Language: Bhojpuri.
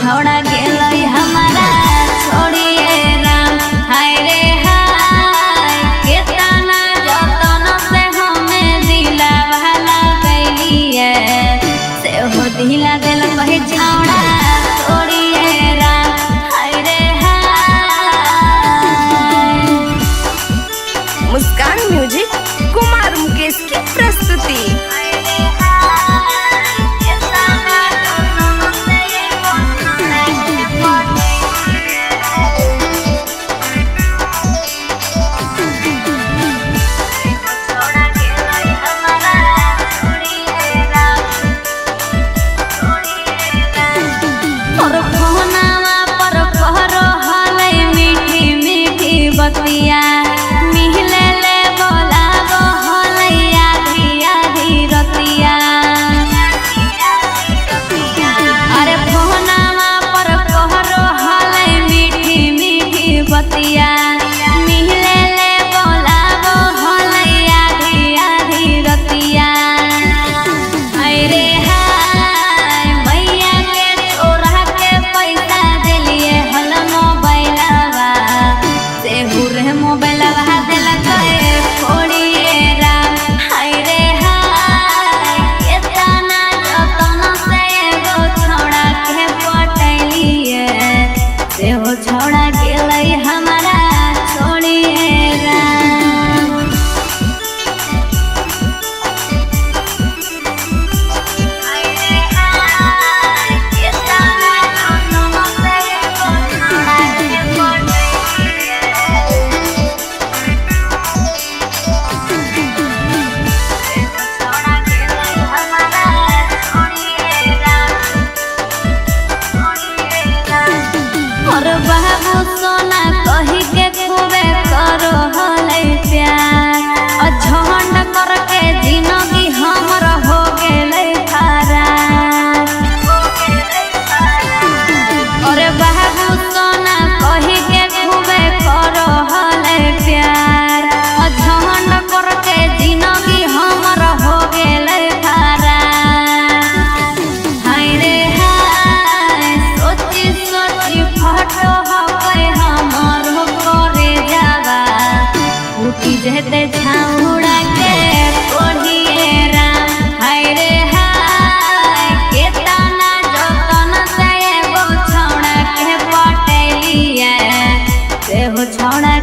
छौड़ा गेलै हमारा छोड़िए राम। हाय रे हाय केतना जतन से हमें दिला वाला कैलिए से हो दिला दिल कहे छौड़ा छोड़िए राम। हाय रे हाय। मुस्कान म्यूजिक कुमार मुकेश की प्रस्तुति। बतिया मिहिले ले बोलाबो होलैया धिया धीरतिया। अरे फोनावा पर कहरो हलै मीठी मीठी बतिया मिहिले ले बोलाबो होलैया धिया धीरतिया। अरे हाय भैया के चोरा के पैसा दिलिए हल मोबाइलवा से हुरे मोबाइलवा दिल कहे छोड़िए राम। हाय रे हाय केतना जतन से एगो छौड़ा के पटैलिए से हो छौड़ा गेलै हमारा छोड़िए राम। हाय रे हाय केतना जतन से एगो छौड़ा के पटैलिए और बाबू सोना कही के खूबे करो हलै प्यार। झंड करके जिंदगी हमर हो गेलै खराब। और बाबू सोना कही के खूबे करो हलै प्यार। झंड करके जिंदगी हमर हो गेलै खराब। हाय रे हाय सोची सोची फटो हकै हमर करे जावा उठी जेते छौड़ा के छोड़िए राम। हाय रे हाय केतना जतन से एगो छौड़ा के पटैलिए से हो छौड़ा